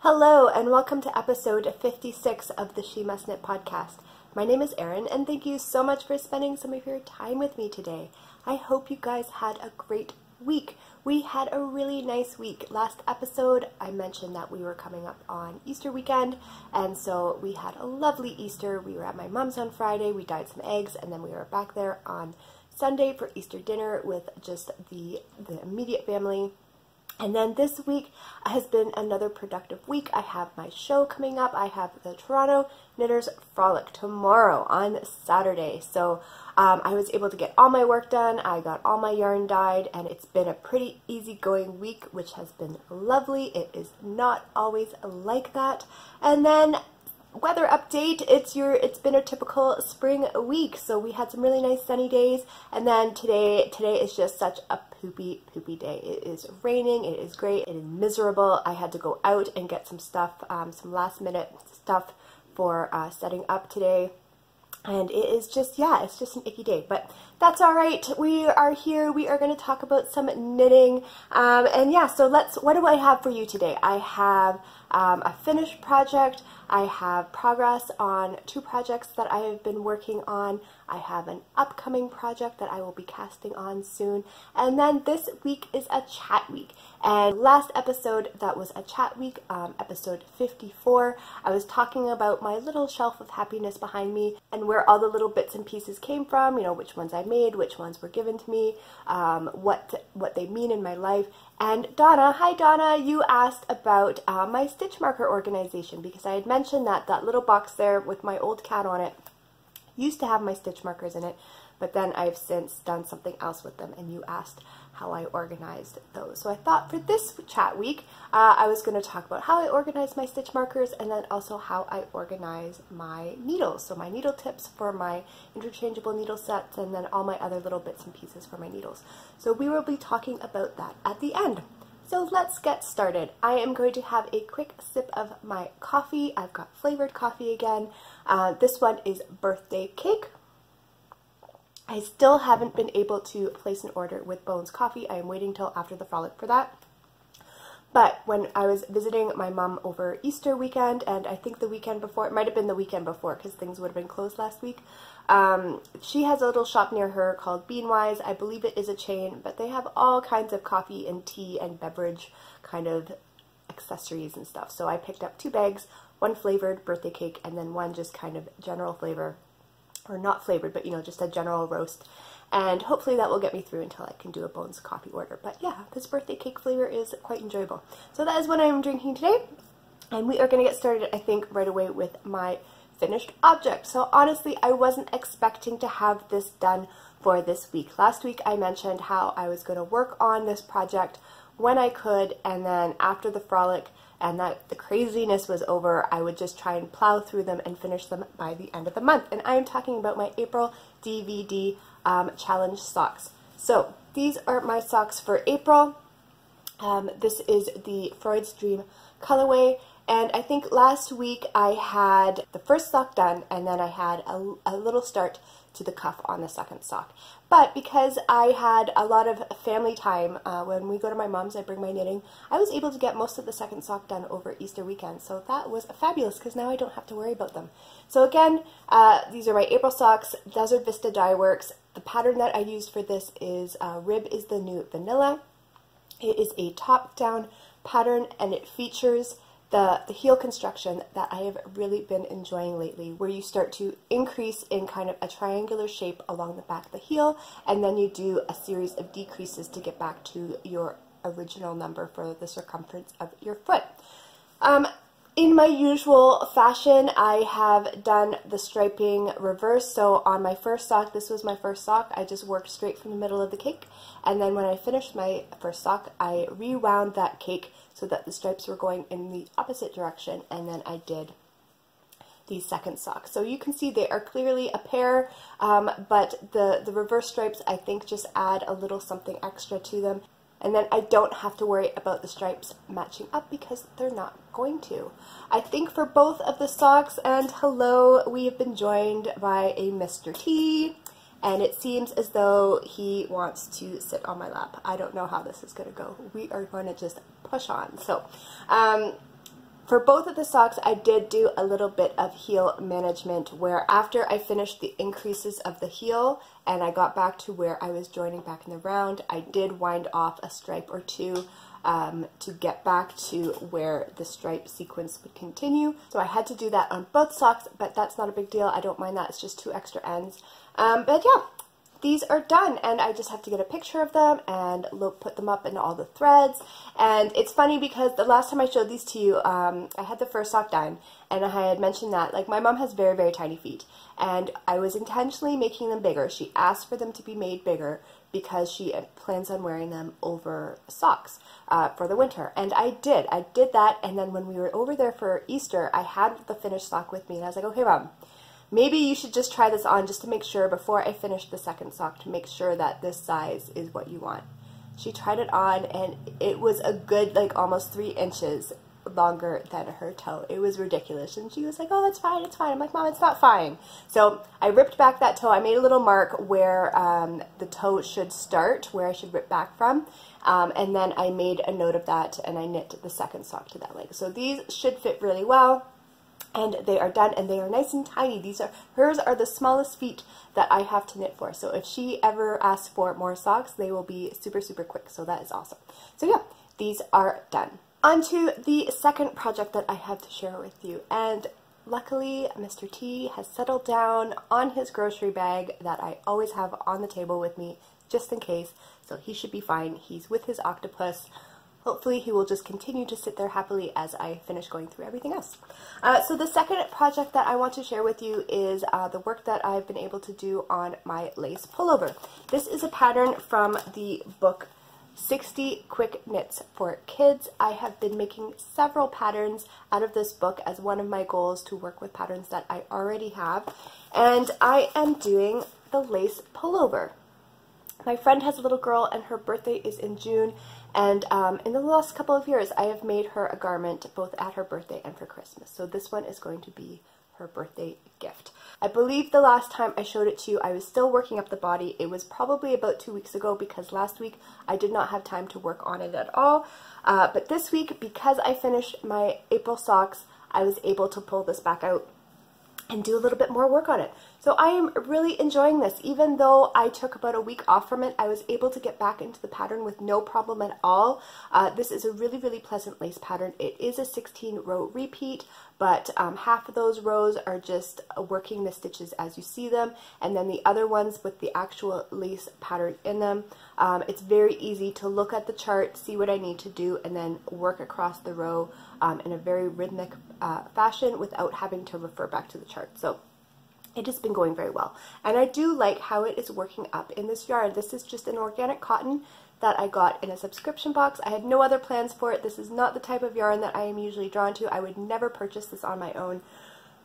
Hello and welcome to episode 56 of the She.Must.Knit podcast. My name is Erin and thank you so much for spending some of your time with me today. I hope you guys had a great week. We had a really nice week. Last episode I mentioned that we were coming up on Easter weekend, and so we had a lovely Easter. We were at my mom's on Friday, we dyed some eggs, and then we were back there on Sunday for Easter dinner with just the immediate family. And then this week has been another productive week. I have my show coming up. I have the Toronto Knitters Frolic tomorrow on Saturday. So I was able to get all my work done. I got all my yarn dyed, and it's been a pretty easygoing week, which has been lovely. It is not always like that. And then weather update, it's been a typical spring week, so we had some really nice sunny days, and then today is just such a poopy day. It is raining, it is gray, it is miserable. I had to go out and get some stuff, some last minute stuff for setting up today, and it is just, yeah, it's just an icky day, but that's all right. We are here. We are going to talk about some knitting, and yeah, so what do I have for you today? I have a finished project. I have progress on 2 projects that I have been working on. I have an upcoming project that I will be casting on soon. And then this week is a chat week. And last episode, that was a chat week, episode 54. I was talking about my little shelf of happiness behind me and where all the little bits and pieces came from, you know, which ones I made, which ones were given to me, what they mean in my life. And Donna, hi Donna, you asked about my stitch marker organization, because I had mentioned that that little box there with my old cat on it used to have my stitch markers in it, but then I've since done something else with them, and you asked how I organized those. So I thought for this chat week, I was going to talk about how I organize my stitch markers, and then also how I organize my needles. So my needle tips for my interchangeable needle sets, and then all my other little bits and pieces for my needles. So we will be talking about that at the end. So let's get started. I am going to have a quick sip of my coffee. I've got flavored coffee again. This one is birthday cake. I still haven't been able to place an order with Bones Coffee. I am waiting till after the frolic for that. But when I was visiting my mom over Easter weekend, and I think the weekend before, it might have been the weekend before because things would have been closed last week, she has a little shop near her called Beanwise. I believe it is a chain, but they have all kinds of coffee and tea and beverage kind of accessories and stuff. So I picked up 2 bags, one flavored birthday cake, and then one just kind of general flavor, or not flavored, but you know, just a general roast. And hopefully that will get me through until I can do a Bones Coffee order. But yeah, this birthday cake flavor is quite enjoyable. So that is what I'm drinking today. And we are going to get started, I think, right away with my finished object. So honestly, I wasn't expecting to have this done for this week. Last week I mentioned how I was going to work on this project when I could, and then after the frolic and that the craziness was over, I would just try and plow through them and finish them by the end of the month. And I am talking about my April DVD challenge socks. So these are my socks for April. This is the Freud's Dream colorway, and I think last week I had the first sock done, and then I had a little start to the cuff on the second sock. But because I had a lot of family time, when we go to my mom's, I bring my knitting, I was able to get most of the second sock done over Easter weekend. So that was fabulous, because now I don't have to worry about them. So again, these are my April socks, Desert Vista Dye Works. The pattern that I used for this is Rib is the New Vanilla. It is a top-down pattern, and it features the heel construction that I have really been enjoying lately, where you start to increase in kind of a triangular shape along the back of the heel, and then you do a series of decreases to get back to your original number for the circumference of your foot. In my usual fashion, I have done the striping reverse. So on my first sock, this was my first sock, I just worked straight from the middle of the cake, and then when I finished my first sock, I rewound that cake so that the stripes were going in the opposite direction, and then I did the second sock. So you can see they are clearly a pair, but the reverse stripes, I think, just add a little something extra to them. And then I don't have to worry about the stripes matching up, because they're not going to. I think for both of the socks, and hello, we have been joined by a Mr. T, and it seems as though he wants to sit on my lap. I don't know how this is going to go. We are going to just push on. So For both of the socks, I did do a little bit of heel management where after I finished the increases of the heel and I got back to where I was joining back in the round, I did wind off a stripe or two to get back to where the stripe sequence would continue. So I had to do that on both socks, but that's not a big deal. I don't mind that. It's just 2 extra ends. But yeah. These are done, and I just have to get a picture of them and put them up in all the threads. And it's funny because the last time I showed these to you, I had the first sock done, and I had mentioned that, like, my mom has very, very tiny feet, and I was intentionally making them bigger. She asked for them to be made bigger because she plans on wearing them over socks for the winter. And I did that, and then when we were over there for Easter, I had the finished sock with me, and I was like, okay, Mom, maybe you should just try this on just to make sure before I finish the second sock to make sure that this size is what you want. She tried it on and it was a good, like, almost 3 inches longer than her toe. It was ridiculous. And she was like, oh, it's fine, it's fine. I'm like, Mom, it's not fine. So I ripped back that toe. I made a little mark where the toe should start, where I should rip back from. And then I made a note of that and I knit the second sock to that leg. So these should fit really well. And they are done, and they are nice and tiny. Hers are the smallest feet that I have to knit for. So if she ever asks for more socks, they will be super, super quick. So that is awesome. So yeah, these are done. On to the second project that I have to share with you. And luckily, Mr. T has settled down on his grocery bag that I always have on the table with me, just in case. So he should be fine. He's with his octopus. Hopefully he will just continue to sit there happily as I finish going through everything else. So the second project that I want to share with you is the work that I've been able to do on my lace pullover. This is a pattern from the book 60 Quick Knits for Kids. I have been making several patterns out of this book as one of my goals to work with patterns that I already have. And I am doing the lace pullover. My friend has a little girl and her birthday is in June, and in the last couple of years I have made her a garment both at her birthday and for Christmas. So this one is going to be her birthday gift. I believe the last time I showed it to you I was still working up the body. It was probably about 2 weeks ago because last week I did not have time to work on it at all. But this week, because I finished my April socks, I was able to pull this back out and do a little bit more work on it. So I am really enjoying this. Even though I took about a week off from it, I was able to get back into the pattern with no problem at all. This is a really, really pleasant lace pattern. It is a 16-row repeat, but half of those rows are just working the stitches as you see them, and then the other ones with the actual lace pattern in them. It's very easy to look at the chart, see what I need to do, and then work across the row in a very rhythmic fashion without having to refer back to the chart. So it has been going very well. And I do like how it is working up in this yarn. This is just an organic cotton that I got in a subscription box. I had no other plans for it. This is not the type of yarn that I am usually drawn to. I would never purchase this on my own.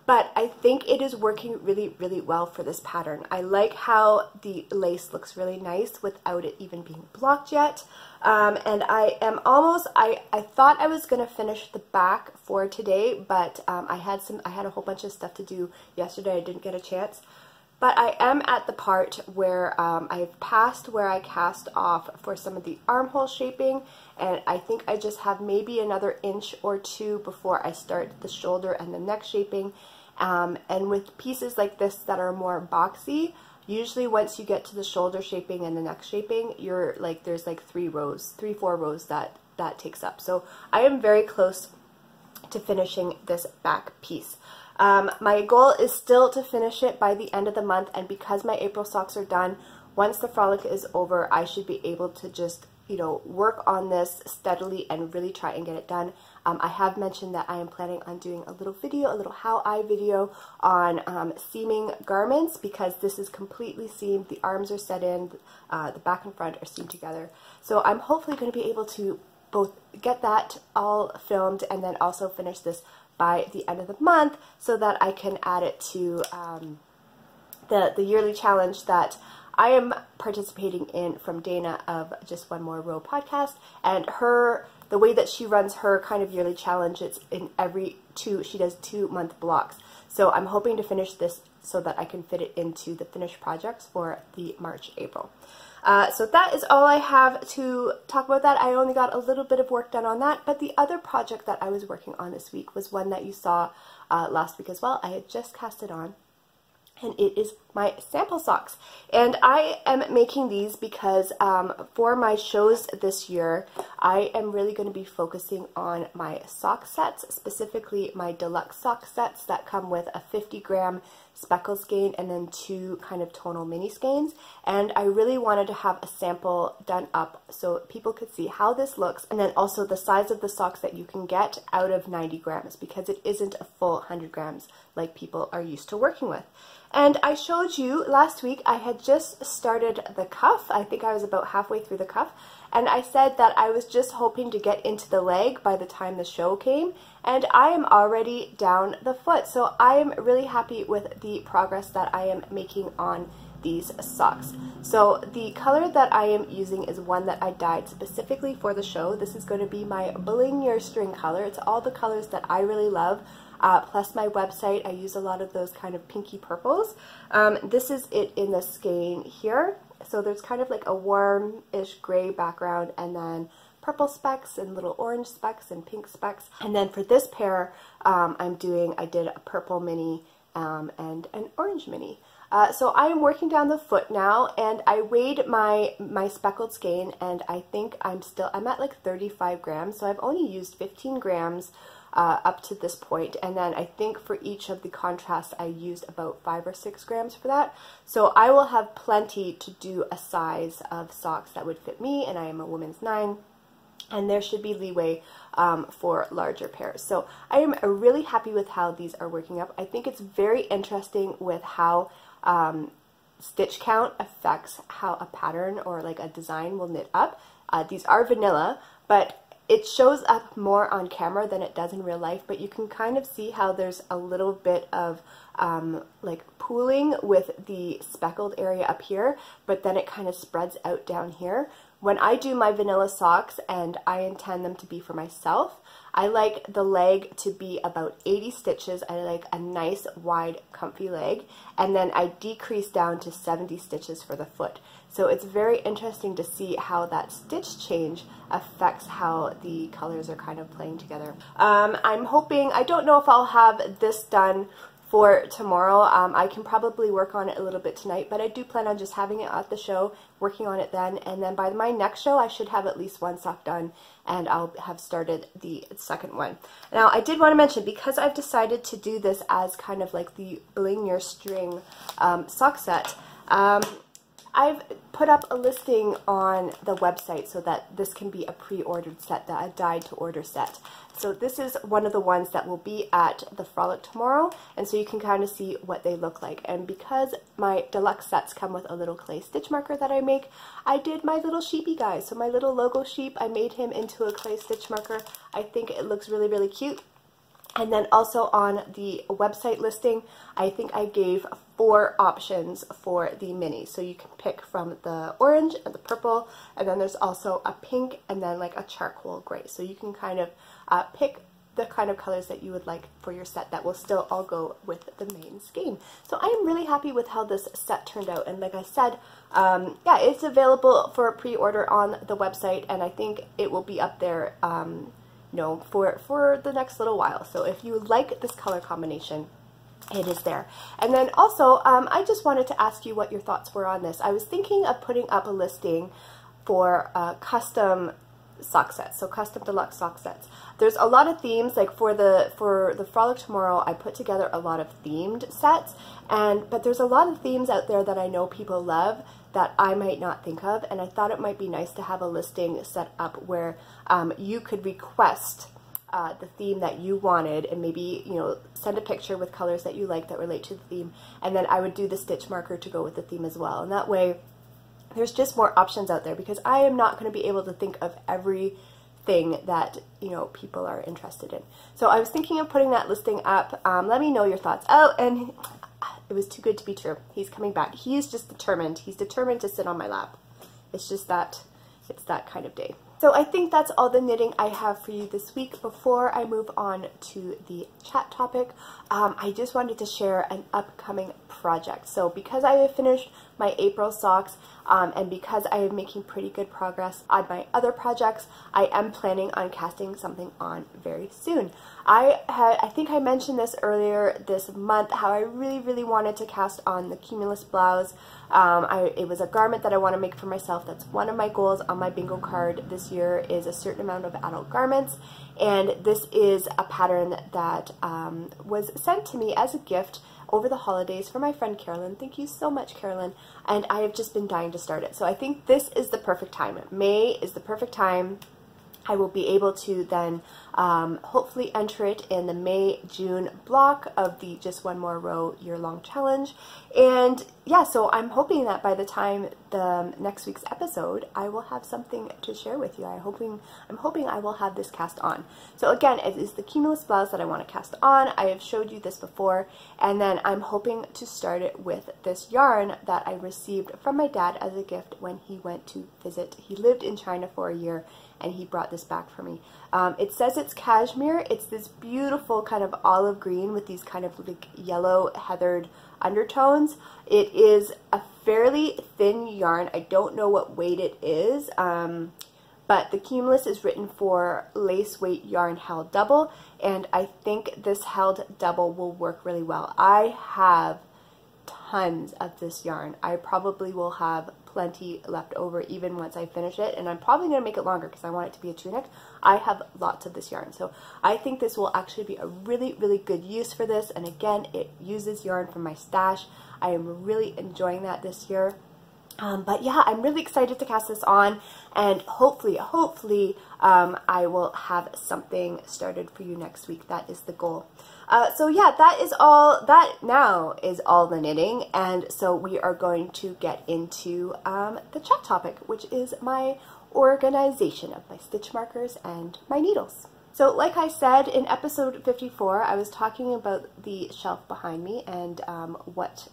But I think it is working really, really well for this pattern. I like how the lace looks really nice without it even being blocked yet. And I am almost, I thought I was going to finish the back for today, but I had a whole bunch of stuff to do yesterday. I didn't get a chance. But I am at the part where I've passed where I cast off for some of the armhole shaping, and I think I just have maybe another inch or two before I start the shoulder and the neck shaping. And with pieces like this that are more boxy, usually once you get to the shoulder shaping and the neck shaping, there's like 4 rows that takes up. So I am very close to finishing this back piece. My goal is still to finish it by the end of the month, and because my April socks are done, once the frolic is over, I should be able to just, work on this steadily and really try and get it done. I have mentioned that I am planning on doing a little video, a little how-I video on seaming garments, because this is completely seamed. The arms are set in, the back and front are seamed together. So I'm hopefully going to be able to both get that all filmed and then also finish this by the end of the month so that I can add it to the yearly challenge that I am participating in from Dana of Just One More Row podcast. And the way that she runs her kind of yearly challenge, it's in she does 2-month blocks. So I'm hoping to finish this so that I can fit it into the finished projects for the March, April. So that is all I have to talk about that. I only got a little bit of work done on that, but the other project that I was working on this week was one that you saw last week as well. I had just cast it on, and it is my sample socks. And I am making these because for my shows this year, I am really going to be focusing on my sock sets, specifically my deluxe sock sets that come with a 50-gram speckle skein and then 2 kind of tonal mini skeins. And I really wanted to have a sample done up so people could see how this looks, and then also the size of the socks that you can get out of 90 grams, because it isn't a full 100 grams like people are used to working with. And I showed you last week, I had just started the cuff. I think I was about halfway through the cuff, and I said that I was just hoping to get into the leg by the time the show came, and I am already down the foot. So I am really happy with the progress that I am making on these socks. So the color that I am using is one that I dyed specifically for the show. This is going to be my Bling string color. It's all the colors that I really love. Plus my website, I use a lot of those kind of pinky purples. This is it in the skein here. So there's kind of like a warm-ish gray background, and then purple specks and little orange specks and pink specks. And then for this pair, I did a purple mini and an orange mini. So I am working down the foot now, and I weighed my speckled skein, and I think I'm at like 35 grams. So I've only used 15 grams up to this point, and then I think for each of the contrasts I used about 5 or 6 grams for that. So I will have plenty to do a size of socks that would fit me, and I am a woman's 9, and there should be leeway for larger pairs. So I am really happy with how these are working up. I think it's very interesting with how stitch count affects how a pattern or like a design will knit up. These are vanilla, but it shows up more on camera than it does in real life, but you can kind of see how there's a little bit of like pooling with the speckled area up here, but then it kind of spreads out down here. When I do my vanilla socks, and I intend them to be for myself, I like the leg to be about 80 stitches. I like a nice wide comfy leg, and then I decrease down to 70 stitches for the foot. So it's very interesting to see how that stitch change affects how the colors are kind of playing together. I'm hoping, I don't know if I'll have this done for tomorrow. I can probably work on it a little bit tonight, but I do plan on just having it at the show, working on it then, and then by my next show I should have at least one sock done, and I'll have started the second one. Now I did want to mention, because I've decided to do this as kind of like the Bling Your String sock set, I've put up a listing on the website so that this can be a pre-ordered set, a dyed-to-order set. So this is one of the ones that will be at the Frolic tomorrow, and so you can kind of see what they look like. And because my deluxe sets come with a little clay stitch marker that I make, I did my little sheepy guy. So my little logo sheep, I made him into a clay stitch marker. I think it looks really, really cute. And then also on the website listing, I think I gave 4 options for the mini. So you can pick from the orange and the purple, and then there's also a pink and then like a charcoal gray. So you can kind of pick the kind of colors that you would like for your set that will still all go with the main skein. So I am really happy with how this set turned out, and like I said, yeah, it's available for pre-order on the website, and I think it will be up there for the next little while. So if you like this color combination, it is there. And then also, I just wanted to ask you what your thoughts were on this. I was thinking of putting up a listing for custom sock sets, so custom deluxe sock sets. There's a lot of themes, like for the Frolic tomorrow, I put together a lot of themed sets, but there's a lot of themes out there that I know people love that I might not think of, and I thought it might be nice to have a listing set up where you could request the theme that you wanted, and maybe, send a picture with colors that you like that relate to the theme, and then I would do the stitch marker to go with the theme as well. And that way there's just more options out there, because I am not going to be able to think of everything that people are interested in. So I was thinking of putting that listing up. Let me know your thoughts. Oh, and it was too good to be true. He's coming back. He is just determined. He's determined to sit on my lap. It's just that, it's that kind of day. So I think that's all the knitting I have for you this week. Before I move on to the chat topic, I just wanted to share an upcoming project. So because I have finished my April socks and because I am making pretty good progress on my other projects, I am planning on casting something on very soon. I think I mentioned this earlier this month, how I really wanted to cast on the Cumulus blouse. It was a garment that I want to make for myself. That's one of my goals on my bingo card this year, is a certain amount of adult garments, and this is a pattern that was sent to me as a gift over the holidays from my friend Carolyn. Thank you so much, Carolyn, and I have just been dying to start it. So I think this is the perfect time. May is the perfect time. I will be able to then hopefully enter it in the May-June block of the Just One More Row year-long challenge. And yeah, so I'm hoping that by the time the next week's episode, I will have something to share with you. I'm hoping I will have this cast on. So again, it is the Cumulus blouse that I want to cast on. I have showed you this before, and then I'm hoping to start it with this yarn that I received from my dad as a gift when he went to visit. He lived in China for a year, and he brought this back for me. It says it's cashmere. It's this beautiful kind of olive green with these kind of like yellow heathered undertones. It is a fairly thin yarn. I don't know what weight it is, but the Cumulus is written for lace weight yarn held double, and I think this held double will work really well. I have tons of this yarn. I probably will have plenty left over even once I finish it, and I'm probably going to make it longer because I want it to be a tunic. I have lots of this yarn, so I think this will actually be a really good use for this. And again, it uses yarn from my stash. I am really enjoying that this year. But yeah, I'm really excited to cast this on, and hopefully I will have something started for you next week. That is the goal. So yeah, that now is all the knitting, and so we are going to get into the chat topic, which is my organization of my stitch markers and my needles. So like I said in episode 54, I was talking about the shelf behind me and what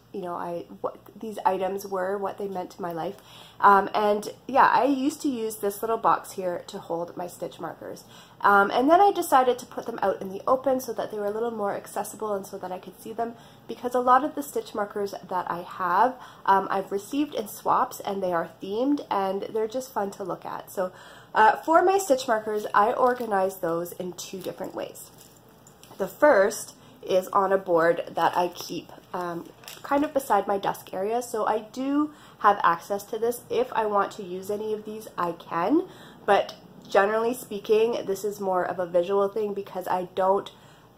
these items were, what they meant to my life. And yeah, I used to use this little box here to hold my stitch markers. And then I decided to put them out in the open so that they were a little more accessible and so that I could see them, because a lot of the stitch markers that I have, I've received in swaps, and they are themed and they're just fun to look at. So for my stitch markers, I organize those in two different ways. The first is on a board that I keep kind of beside my desk area, so I do have access to this. If I want to use any of these, I can, but generally speaking, this is more of a visual thing because I don't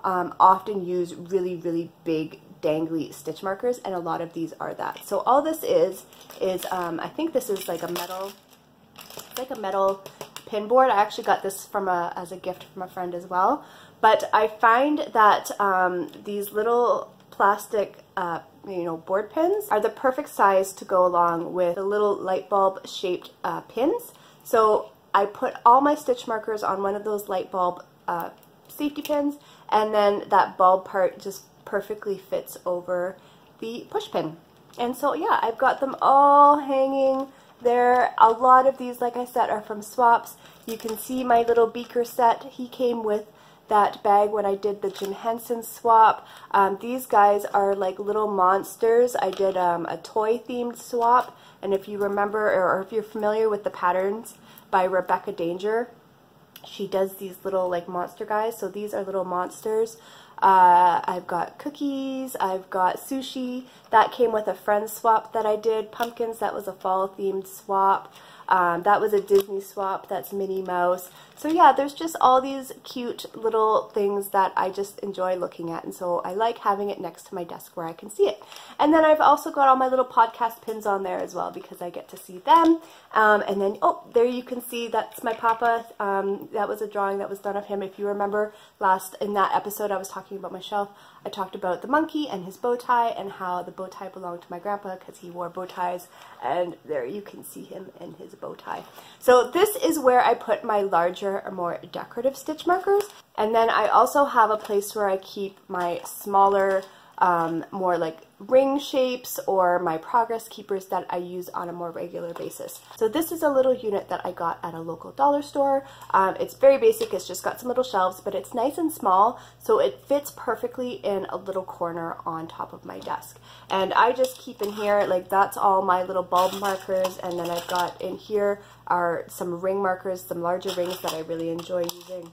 often use really big dangly stitch markers, and a lot of these are that. So all this is I think this is like a metal, it's like a metal pin board. I actually got this from as a gift from a friend as well. But I find that these little plastic board pins are the perfect size to go along with the little light bulb shaped pins. So I put all my stitch markers on one of those light bulb safety pins, and then that bulb part just perfectly fits over the push pin. And so yeah, I've got them all hanging there. A lot of these, like I said, are from swaps. You can see my little beaker set. He came with that bag when I did the Jim Henson swap. These guys are like little monsters. I did a toy themed swap, and if you remember, or if you're familiar with the patterns by Rebecca Danger, she does these little like monster guys. So these are little monsters. I've got cookies, I've got sushi. That came with a friend swap that I did. Pumpkins, that was a fall themed swap. That was a Disney swap, that's Minnie Mouse. So yeah, there's just all these cute little things that I just enjoy looking at, and so I like having it next to my desk where I can see it. And then I've also got all my little podcast pins on there as well because I get to see them. And then, oh, there you can see that's my papa. That was a drawing that was done of him. If you remember in that episode I was talking about my shelf, I talked about the monkey and his bow tie and how the bow tie belonged to my grandpa because he wore bow ties, and there you can see him in his bow tie. So this is where I put my larger or more decorative stitch markers, and then I also have a place where I keep my smaller more like ring shapes or my progress keepers that I use on a more regular basis. So this is a little unit that I got at a local dollar store. It's very basic, it's just got some little shelves, but it's nice and small, so it fits perfectly in a little corner on top of my desk. And I just keep in here, like that's all my little bulb markers, and then I've got in here are some ring markers, some larger rings that I really enjoy using.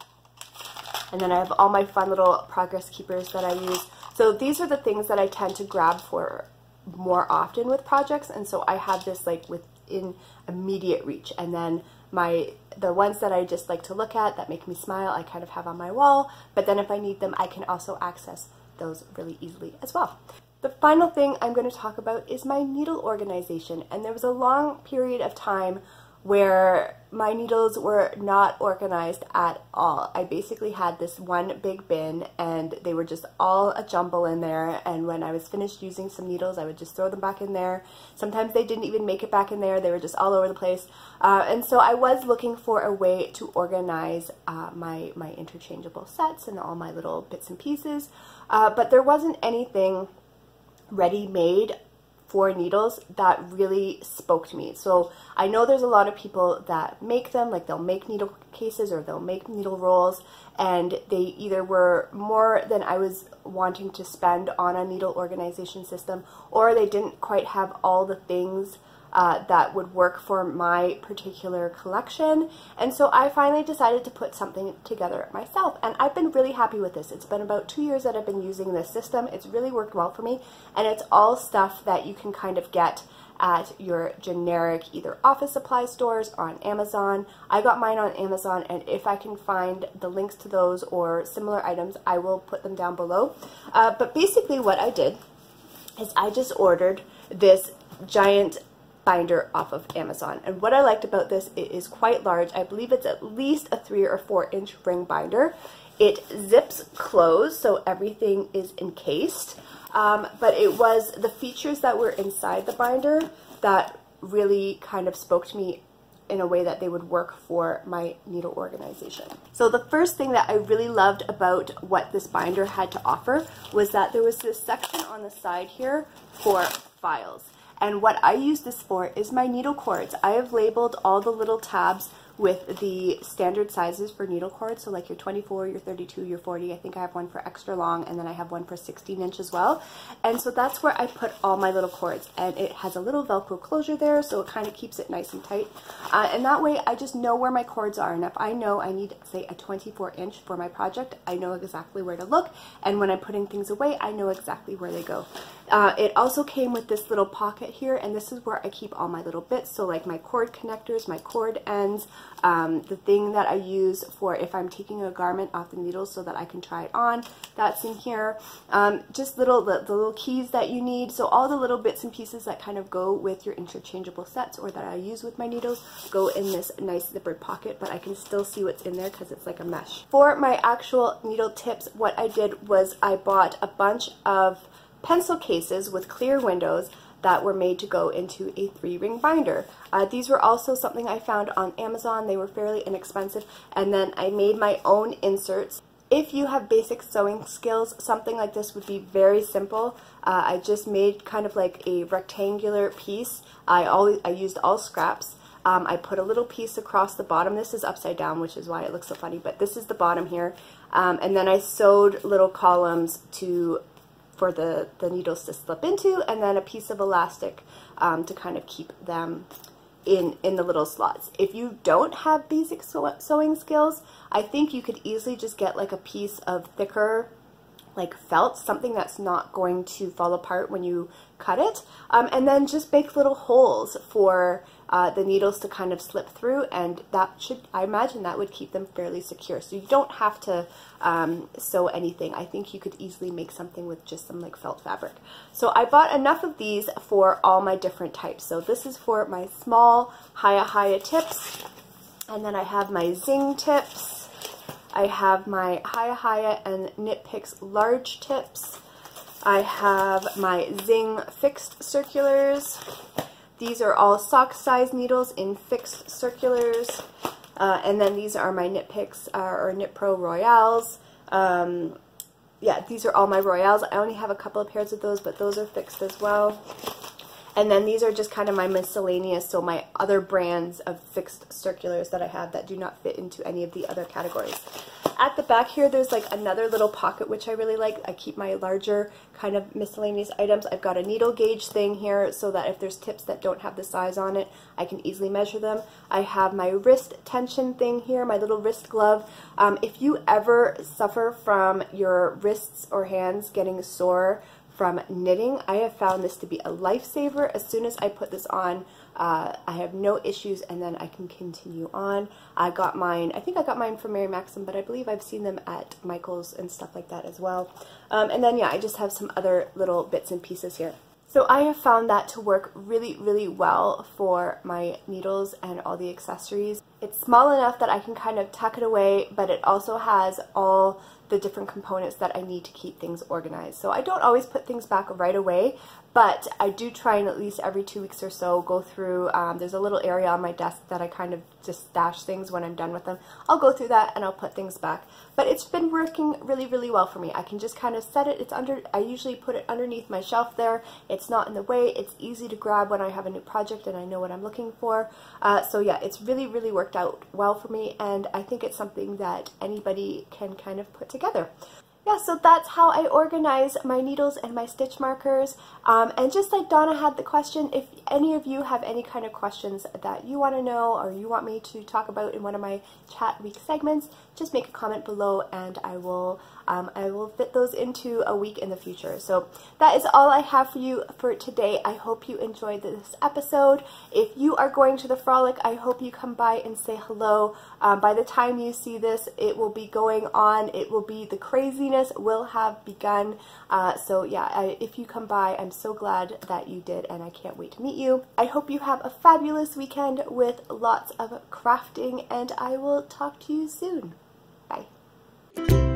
And then I have all my fun little progress keepers that I use. So these are the things that I tend to grab for more often with projects, and so I have this like within immediate reach. And then the ones that I just like to look at that make me smile, I kind of have on my wall, but then if I need them, I can also access those really easily as well. The final thing I'm going to talk about is my needle organization, and there was a long period of time where my needles were not organized at all. I basically had this one big bin and they were just all a jumble in there, and when I was finished using some needles I would just throw them back in there. Sometimes they didn't even make it back in there, they were just all over the place. And so I was looking for a way to organize my interchangeable sets and all my little bits and pieces, but there wasn't anything ready-made for needles that really spoke to me. So I know there's a lot of people that make them, like they'll make needle cases or they'll make needle rolls, and they either were more than I was wanting to spend on a needle organization system, or they didn't quite have all the things that would work for my particular collection. And so I finally decided to put something together myself, and I've been really happy with this. It's been about 2 years that I've been using this system. It's really worked well for me, and it's all stuff that you can kind of get at your generic either office supply stores or on Amazon. I got mine on Amazon, and if I can find the links to those or similar items, I will put them down below. But basically what I did is I just ordered this giant binder off of Amazon, and what I liked about this, it is quite large. I believe it's at least a 3 or 4 inch ring binder. It zips closed, so everything is encased, but it was the features that were inside the binder that really kind of spoke to me in a way that they would work for my needle organization. So the first thing that I really loved about what this binder had to offer was that there was this section on the side here for files. And what I use this for is my needle cords. I have labeled all the little tabs with the standard sizes for needle cords, so like your 24, your 32, your 40. I think I have one for extra long, and then I have one for 16 inch as well. And so that's where I put all my little cords, and it has a little Velcro closure there, so it kind of keeps it nice and tight. And that way I just know where my cords are, and if I know I need, say, a 24 inch for my project, I know exactly where to look, and when I'm putting things away, I know exactly where they go. It also came with this little pocket here, and this is where I keep all my little bits, so like my cord connectors, my cord ends, the thing that I use for if I'm taking a garment off the needles so that I can try it on, that's in here. Just the little keys that you need, so all the little bits and pieces that kind of go with your interchangeable sets or that I use with my needles go in this nice zippered pocket, but I can still see what's in there because it's like a mesh. For my actual needle tips, what I did was I bought a bunch of pencil cases with clear windows that were made to go into a 3-ring binder. These were also something I found on Amazon. They were fairly inexpensive, and then I made my own inserts. If you have basic sewing skills, something like this would be very simple. I just made kind of like a rectangular piece. I used all scraps. I put a little piece across the bottom. This is upside down, which is why it looks so funny, but this is the bottom here. And then I sewed little columns for the needles to slip into, and then a piece of elastic to kind of keep them in the little slots. If you don't have basic sewing skills, I think you could easily just get like a piece of thicker like felt, something that's not going to fall apart when you cut it, and then just make little holes for the needles to kind of slip through, and that should, I imagine that would keep them fairly secure. So you don't have to sew anything. I think you could easily make something with just some like felt fabric. So I bought enough of these for all my different types. So this is for my small Haya tips, and then I have my Zing tips. I have my Haya and Knit Picks large tips. I have my Zing fixed circulars. These are all sock size needles in fixed circulars. And then these are my Knit Picks or Knit Pro Royales. yeah, these are all my Royales. I only have a couple of pairs of those, but those are fixed as well. And then these are just kind of my miscellaneous, so my other brands of fixed circulars that I have that do not fit into any of the other categories. At the back here, there's like another little pocket, which I really like. I keep my larger kind of miscellaneous items. I've got a needle gauge thing here so that if there's tips that don't have the size on it, I can easily measure them. I have my wrist tension thing here, my little wrist glove. If you ever suffer from your wrists or hands getting sore from knitting, I have found this to be a lifesaver. As soon as I put this on, I have no issues, and then I can continue on. I got mine, I think I got mine from Mary Maxim, but I believe I've seen them at Michael's and stuff like that as well. And then yeah, I just have some other little bits and pieces here. So I have found that to work really, really well for my needles and all the accessories. It's small enough that I can kind of tuck it away, but it also has all the different components that I need to keep things organized. So I don't always put things back right away, but I do try and at least every 2 weeks or so go through, there's a little area on my desk that I kind of just stash things when I'm done with them. I'll go through that and I'll put things back. But it's been working really, really well for me. I can just kind of set it, it's under, I usually put it underneath my shelf there. It's not in the way, it's easy to grab when I have a new project and I know what I'm looking for. So yeah, it's really, really worked out well for me, and I think it's something that anybody can kind of put together. Yeah, so that's how I organize my needles and my stitch markers. And just like Donna had the question, if any of you have any kind of questions that you want to know or you want me to talk about in one of my chat week segments, just make a comment below and I will fit those into a week in the future. So that is all I have for you for today. I hope you enjoyed this episode. If you are going to the frolic, I hope you come by and say hello. By the time you see this, it will be going on. It will be, the craziness will have begun. So yeah, if you come by, I'm so glad that you did, and I can't wait to meet you. I hope you have a fabulous weekend with lots of crafting, and I will talk to you soon. Bye.